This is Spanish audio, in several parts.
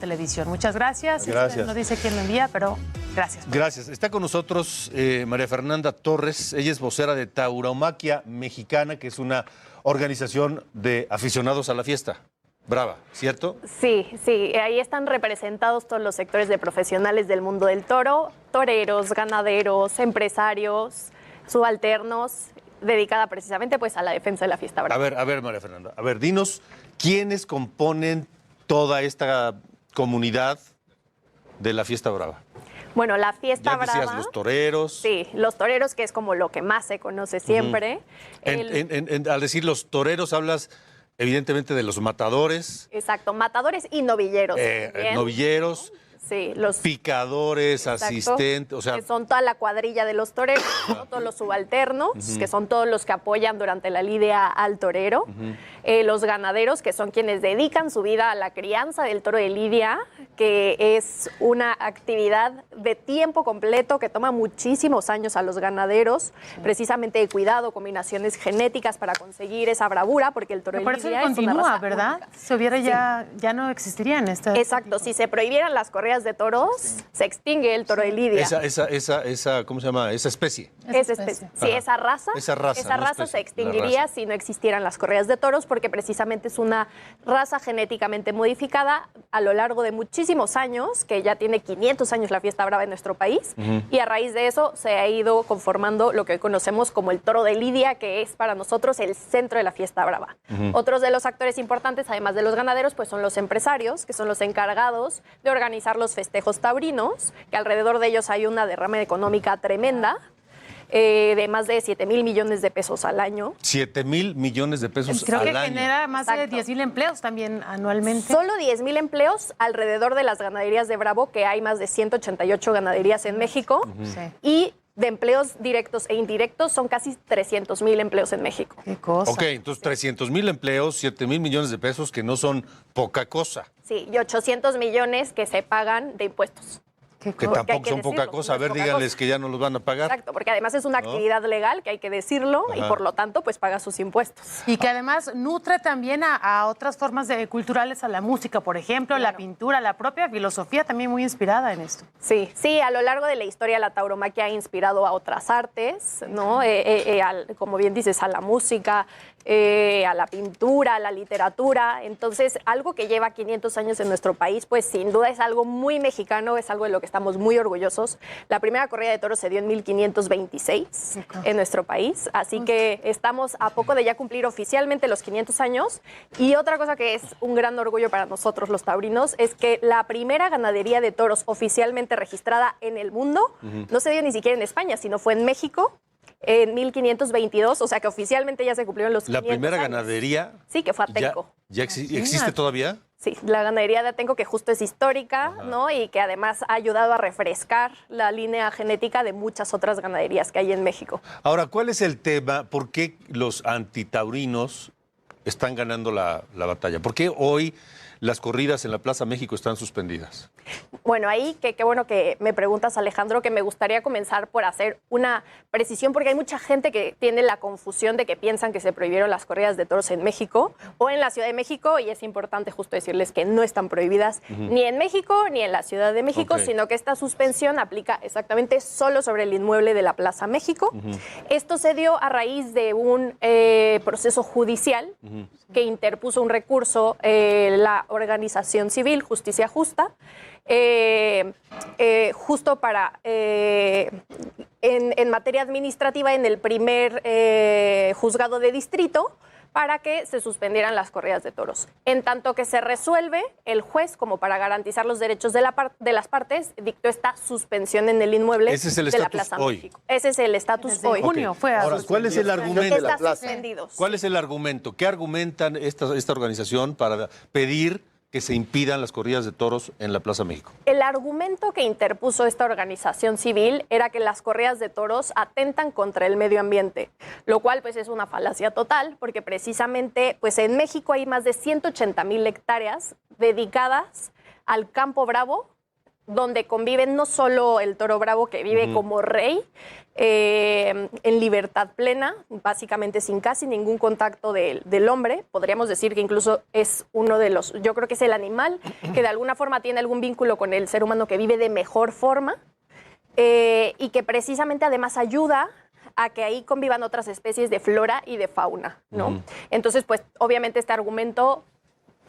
Televisión. Muchas gracias. Gracias. No dice quién lo envía, pero gracias. Gracias. Está con nosotros María Fernanda Torres. Ella es vocera de Tauromaquia Mexicana, que es una organización de aficionados a la fiesta brava, ¿cierto? Sí, sí. Ahí están representados todos los sectores de profesionales del mundo del toro, toreros, ganaderos, empresarios, subalternos, dedicada precisamente pues a la defensa de la fiesta brava. A ver, María Fernanda. A ver, dinos, ¿quiénes componen toda esta comunidad de la fiesta brava? Bueno, la fiesta Ya decías, brava. los toreros. Sí, los toreros, que es como lo que más se conoce siempre. Al decir los toreros, hablas evidentemente de los matadores. Exacto, matadores y novilleros. también. Novilleros, Sí, los picadores, Exacto, asistentes, o sea, que son toda la cuadrilla de los toreros, ¿no? Todos los subalternos, que son todos los que apoyan durante la lidia al torero. Los ganaderos, que son quienes dedican su vida a la crianza del toro de lidia, que es una actividad de tiempo completo que toma muchísimos años a los ganaderos, precisamente de cuidado, combinaciones genéticas para conseguir esa bravura, porque el toro de Por eso lidia es una continúa, raza ¿verdad? única. Si hubiera ya no existirían estas. Exacto, si se prohibieran las corridas de toros, se extingue el toro de lidia. esa, ¿cómo se llama? Esa especie. Esa especie. Sí, Ajá. esa raza, Esa raza, no especie, se extinguiría la raza. si no existieran las corridas de toros, porque precisamente es una raza genéticamente modificada a lo largo de muchísimos años, que ya tiene 500 años la fiesta brava en nuestro país, y a raíz de eso se ha ido conformando lo que hoy conocemos como el toro de lidia, que es para nosotros el centro de la fiesta brava. Otros de los actores importantes, además de los ganaderos, pues son los empresarios, que son los encargados de organizar los festejos taurinos, que alrededor de ellos hay una derrama económica tremenda, de más de 7,000 millones de pesos al año. 7,000 millones de pesos Creo al que año. genera más de Exacto. 10,000 empleos también anualmente. Solo 10,000 empleos alrededor de las ganaderías de Bravo, que hay más de 188 ganaderías en México, Sí. y de empleos directos e indirectos son casi 300,000 empleos en México. Qué cosa. Ok, entonces 300,000 empleos, 7,000 millones de pesos, que no son poca cosa. Sí, y 800 millones que se pagan de impuestos. Qué Que cosa. Porque hay tampoco que son poca decirlo, cosa. A no es ver, poca díganles cosa. que ya no los van a pagar. Exacto, porque además es una actividad legal que hay que decirlo y Ajá. por lo tanto pues paga sus impuestos. Y que además nutre también a otras formas culturales, a la música, por ejemplo, la Claro. pintura, la propia filosofía también muy inspirada en esto. Sí, sí, a lo largo de la historia la tauromaquia ha inspirado a otras artes, ¿no? Como bien dices, a la música, a la pintura, a la literatura. Entonces, algo que lleva 500 años en nuestro país, pues sin duda es algo muy mexicano, es algo de lo que estamos muy orgullosos. La primera corrida de toros se dio en 1526 en nuestro país, así que estamos a poco de ya cumplir oficialmente los 500 años. Y otra cosa que es un gran orgullo para nosotros los taurinos es que la primera ganadería de toros oficialmente registrada en el mundo no se dio ni siquiera en España, sino fue en México en 1522, o sea que oficialmente ya se cumplieron los 500 La primera años. ganadería. Sí, que fue ya, Atenco. ¿Existe todavía? Sí, la ganadería de Atenco, que justo es histórica, ¿no? Y que además ha ayudado a refrescar la línea genética de muchas otras ganaderías que hay en México. Ahora, ¿cuál es el tema? ¿Por qué los antitaurinos están ganando la batalla? ¿Por qué hoy las corridas en la Plaza México están suspendidas? Bueno, ahí qué bueno que me preguntas, Alejandro, que me gustaría comenzar por hacer una precisión, porque hay mucha gente que tiene la confusión de que piensan que se prohibieron las corridas de toros en México o en la Ciudad de México, y es importante justo decirles que no están prohibidas ni en México ni en la Ciudad de México, Ok. sino que esta suspensión aplica exactamente solo sobre el inmueble de la Plaza México. Esto se dio a raíz de un proceso judicial que interpuso un recurso la organización civil Justicia Justa, justo para, en materia administrativa, en el primer juzgado de distrito, para que se suspendieran las corridas de toros. En tanto que se resuelve, el juez, como para garantizar los derechos de las partes, dictó esta suspensión en el inmueble Ese es el de la estatus Plaza hoy. México. Ese es el estatus Desde hoy. junio fue a Ahora, ¿cuál es el argumento? Está suspendidos. ¿Cuál es el argumento? ¿Qué argumentan esta organización para pedir que se impidan las corridas de toros en la Plaza México? El argumento que interpuso esta organización civil era que las corridas de toros atentan contra el medio ambiente, lo cual pues es una falacia total, porque precisamente pues en México hay más de 180,000 hectáreas dedicadas al campo bravo donde conviven no solo el toro bravo que vive como rey, en libertad plena, básicamente sin casi ningún contacto del hombre. Podríamos decir que incluso es uno de los, yo creo que es el animal que de alguna forma tiene algún vínculo con el ser humano que vive de mejor forma, y que precisamente además ayuda a que ahí convivan otras especies de flora y de fauna, ¿no? Entonces, pues obviamente este argumento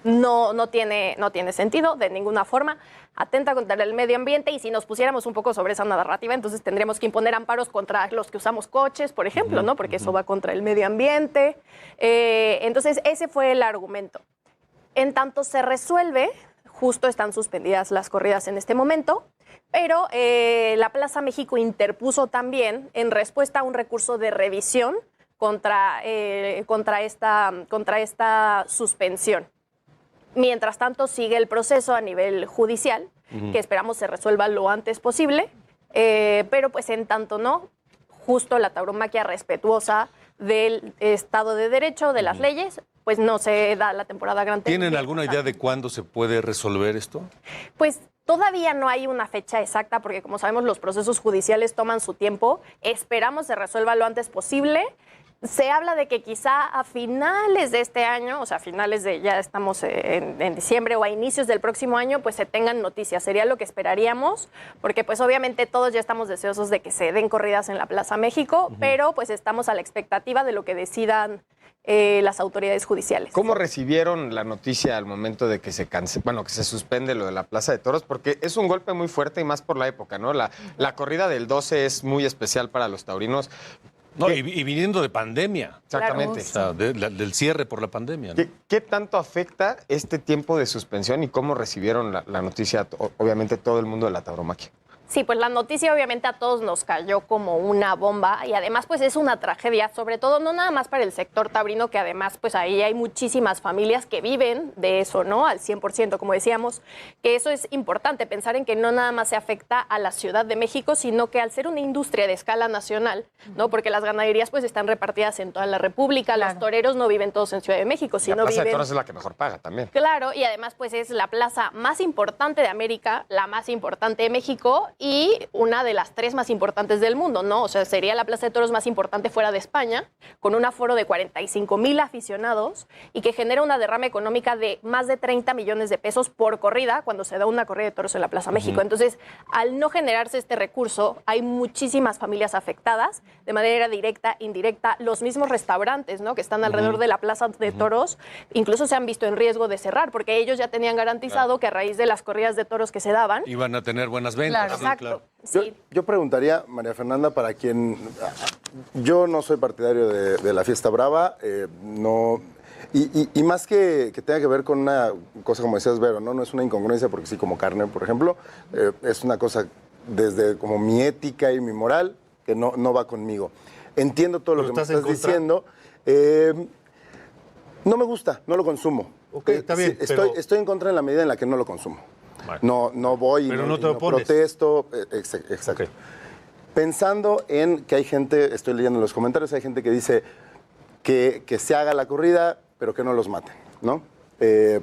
no tiene sentido de ninguna forma, atenta contra el medio ambiente, y si nos pusiéramos un poco sobre esa narrativa, entonces tendríamos que imponer amparos contra los que usamos coches, por ejemplo, ¿no? Porque eso va contra el medio ambiente. Entonces, ese fue el argumento. En tanto se resuelve, justo están suspendidas las corridas en este momento, pero la Plaza México interpuso también en respuesta a un recurso de revisión contra esta suspensión. Mientras tanto, sigue el proceso a nivel judicial, que esperamos se resuelva lo antes posible, pero pues en tanto no, justo la tauromaquia respetuosa del Estado de Derecho, de las leyes, pues no se da la temporada grande. ¿Tienen alguna idea de cuándo se puede resolver esto? Pues todavía no hay una fecha exacta, porque como sabemos los procesos judiciales toman su tiempo. Esperamos se resuelva lo antes posible. Se habla de que quizá a finales de este año, o sea, a finales de, ya estamos en diciembre, o a inicios del próximo año, pues se tengan noticias. Sería lo que esperaríamos, porque pues obviamente todos ya estamos deseosos de que se den corridas en la Plaza México, pero pues estamos a la expectativa de lo que decidan las autoridades judiciales. ¿Cómo recibieron la noticia al momento de que que se suspende lo de la Plaza de Toros? Porque es un golpe muy fuerte y más por la época, ¿no? La corrida del 12 es muy especial para los taurinos. No, y viniendo de pandemia. Exactamente. Claro. O sea, del cierre por la pandemia, ¿no? ¿Qué tanto afecta este tiempo de suspensión y cómo recibieron la noticia, obviamente, todo el mundo de la tauromaquia? Sí, pues la noticia obviamente a todos nos cayó como una bomba, y además pues es una tragedia, sobre todo no nada más para el sector taurino, que además pues ahí hay muchísimas familias que viven de eso, ¿no? Al 100%, como decíamos, que eso es importante, pensar en que no nada más se afecta a la Ciudad de México, sino que al ser una industria de escala nacional, ¿no? Porque las ganaderías pues están repartidas en toda la República, los toreros no viven todos en Ciudad de México, sino la Plaza viven... de Toros es la que mejor paga también. Claro, y además pues es la plaza más importante de América, la más importante de México y una de las 3 más importantes del mundo, ¿no? O sea, sería la Plaza de Toros más importante fuera de España, con un aforo de 45,000 aficionados y que genera una derrama económica de más de 30 millones de pesos por corrida cuando se da una corrida de toros en la Plaza México. Entonces, al no generarse este recurso, hay muchísimas familias afectadas de manera directa, indirecta, los mismos restaurantes, ¿no? Que están alrededor de la Plaza de Toros, incluso se han visto en riesgo de cerrar, porque ellos ya tenían garantizado que a raíz de las corridas de toros que se daban... Iban a tener buenas ventas. Claro. Sí, Exacto. claro. Sí. Yo preguntaría, María Fernanda, para quien... Yo no soy partidario de la fiesta brava, no... Y más que tenga que ver con una cosa, como decías, Vero, ¿no? No es una incongruencia, porque sí, como carne, por ejemplo, es una cosa desde como mi ética y mi moral, que no va conmigo. Entiendo todo lo que me estás diciendo. No me gusta, no lo consumo. Ok, está bien, Sí, pero- estoy en contra en la medida en la que no lo consumo. Bueno. No voy Pero y no te opones. protesto. Exacto. Ok. Pensando en que hay gente, estoy leyendo en los comentarios, hay gente que dice que se haga la corrida, pero que no los maten, ¿no?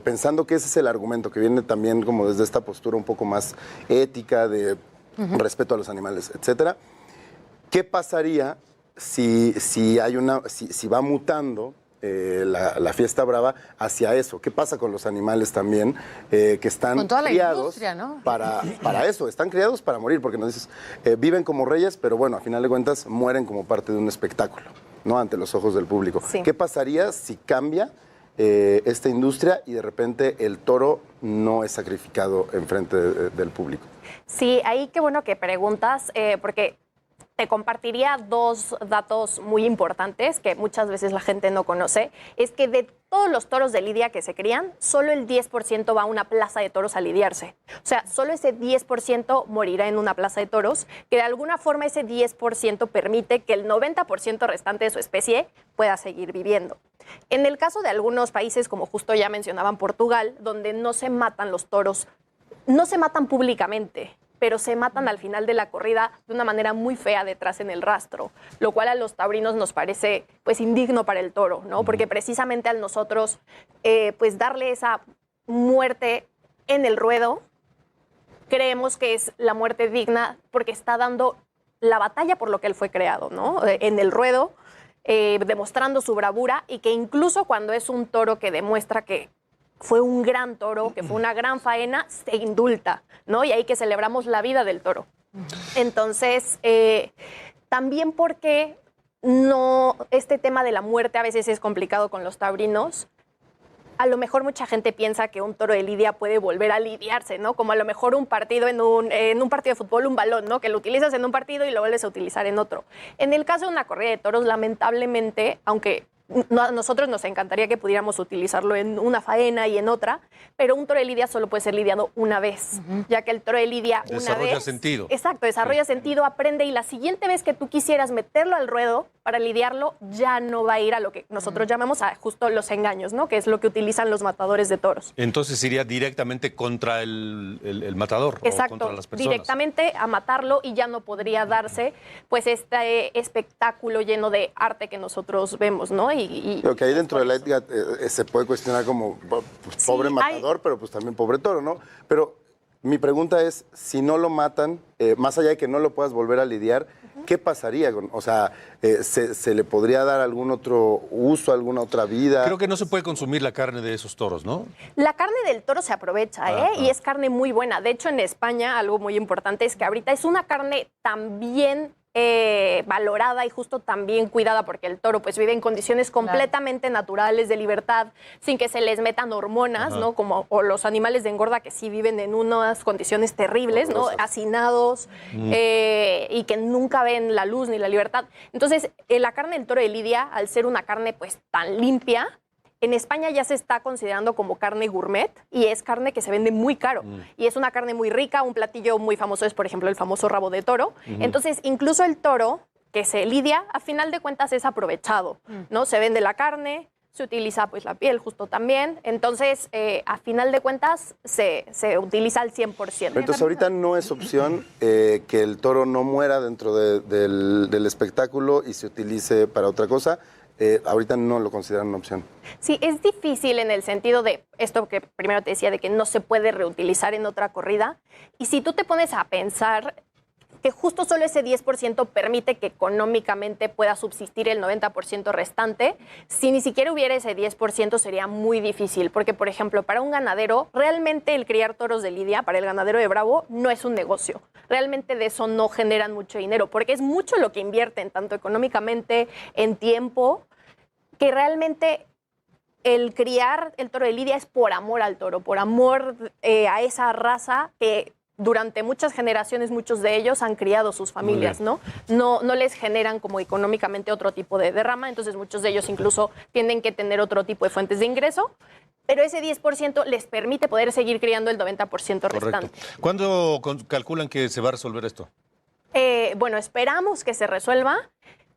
Pensando que ese es el argumento, que viene también como desde esta postura un poco más ética, de respeto a los animales, etcétera. ¿Qué pasaría si va mutando la fiesta brava hacia eso? ¿Qué pasa con los animales también que están Con toda la criados industria, ¿no? para eso? Están criados para morir, porque nos dices, viven como reyes, pero bueno, a final de cuentas mueren como parte de un espectáculo, ¿no? Ante los ojos del público. Sí. ¿Qué pasaría si cambia esta industria y de repente el toro no es sacrificado enfrente del público? Sí, ahí qué bueno que preguntas, porque te compartiría 2 datos muy importantes que muchas veces la gente no conoce. Es que de todos los toros de lidia que se crían, solo el 10% va a una plaza de toros a lidiarse. O sea, solo ese 10% morirá en una plaza de toros, que de alguna forma ese 10% permite que el 90% restante de su especie pueda seguir viviendo. En el caso de algunos países, como justo ya mencionaban Portugal, donde no se matan los toros, no se matan públicamente, pero se matan al final de la corrida de una manera muy fea detrás en el rastro, lo cual a los taurinos nos parece pues indigno para el toro, ¿no? Porque precisamente al nosotros pues darle esa muerte en el ruedo, creemos que es la muerte digna porque está dando la batalla por lo que él fue creado, ¿no? En el ruedo, demostrando su bravura y que incluso cuando es un toro que demuestra que fue un gran toro, que fue una gran faena, se indulta, ¿no? Y ahí que celebramos la vida del toro. Entonces, también porque no, este tema de la muerte a veces es complicado con los taurinos. A lo mejor mucha gente piensa que un toro de lidia puede volver a lidiarse, ¿no? Como a lo mejor un partido en un partido de fútbol, un balón, ¿no? Que lo utilizas en un partido y lo vuelves a utilizar en otro. En el caso de una corrida de toros, lamentablemente, aunque a nosotros nos encantaría que pudiéramos utilizarlo en una faena y en otra, pero un toro de lidia solo puede ser lidiado una vez, ya que el toro de lidia una vez... Desarrolla sentido. Exacto, desarrolla sentido, aprende, y la siguiente vez que tú quisieras meterlo al ruedo para lidiarlo, ya no va a ir a lo que nosotros llamamos a justo los engaños, ¿no? Que es lo que utilizan los matadores de toros. Entonces iría directamente contra el matador. Exacto, o contra las personas. directamente a matarlo, y ya no podría darse pues este espectáculo lleno de arte que nosotros vemos, ¿no? Lo que hay dentro de la ética se puede cuestionar como pues, pobre Sí, matador, pero pues también pobre toro, ¿no? Pero mi pregunta es, si no lo matan, más allá de que no lo puedas volver a lidiar, ¿qué pasaría? O sea, ¿se le podría dar algún otro uso, alguna otra vida? Creo que no se puede consumir la carne de esos toros, ¿no? La carne del toro se aprovecha, y es carne muy buena. De hecho, en España, algo muy importante es que ahorita es una carne también valorada y justo también cuidada, porque el toro pues vive en condiciones completamente naturales de libertad, sin que se les metan hormonas, ¿no? Como o los animales de engorda, que sí viven en unas condiciones terribles, ¿no? Hacinados, y que nunca ven la luz ni la libertad. Entonces, la carne del toro de lidia, al ser una carne pues tan limpia, en España ya se está considerando como carne gourmet, y es carne que se vende muy caro. Y es una carne muy rica. Un platillo muy famoso es, por ejemplo, el famoso rabo de toro. Entonces, incluso el toro que se lidia, a final de cuentas, es aprovechado, ¿no? Se vende la carne, se utiliza pues la piel justo también. Entonces, a final de cuentas, se utiliza al 100%. Pero entonces, ahorita no es opción que el toro no muera dentro del espectáculo y se utilice para otra cosa. Ahorita no lo consideran una opción. Sí, es difícil en el sentido de esto que primero te decía, de que no se puede reutilizar en otra corrida. Y si tú te pones a pensar que justo solo ese 10% permite que económicamente pueda subsistir el 90% restante, si ni siquiera hubiera ese 10% sería muy difícil. Porque, por ejemplo, para un ganadero, realmente el criar toros de lidia, para el ganadero de Bravo, no es un negocio. Realmente de eso no generan mucho dinero, porque es mucho lo que invierten, tanto económicamente, en tiempo, que realmente el criar el toro de lidia es por amor al toro, por amor a esa raza que durante muchas generaciones muchos de ellos han criado sus familias, ¿no? No les generan como económicamente otro tipo de derrama, entonces muchos de ellos incluso tienen que tener otro tipo de fuentes de ingreso, pero ese 10% les permite poder seguir criando el 90% restante. ¿Cuándo calculan que se va a resolver esto? Bueno, esperamos que se resuelva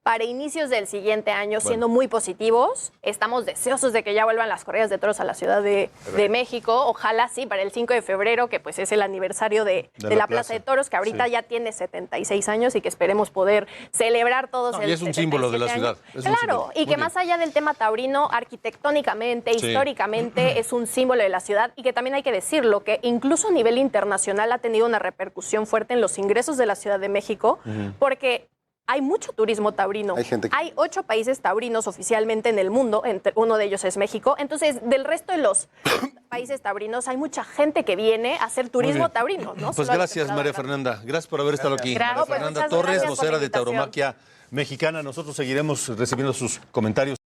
para inicios del siguiente año, siendo muy positivos. Estamos deseosos de que ya vuelvan las corridas de toros a la Ciudad de México. Ojalá sí, para el 5 de febrero, que pues es el aniversario de la Plaza de Toros, que ahorita ya tiene 76 años y que esperemos poder celebrar todos y es un símbolo de la ciudad. Claro, y que más allá del tema taurino, arquitectónicamente, históricamente, es un símbolo de la ciudad, y que también hay que decirlo, que incluso a nivel internacional ha tenido una repercusión fuerte en los ingresos de la Ciudad de México, porque hay mucho turismo taurino. Hay 8 países taurinos oficialmente en el mundo, uno de ellos es México. Entonces, del resto de los países taurinos, hay mucha gente que viene a hacer turismo taurino, ¿no? Pues gracias, María Fernanda. Gracias por haber estado aquí. Gracias. María Fernanda Torres, vocera de Tauromaquia Mexicana. Nosotros seguiremos recibiendo sus comentarios.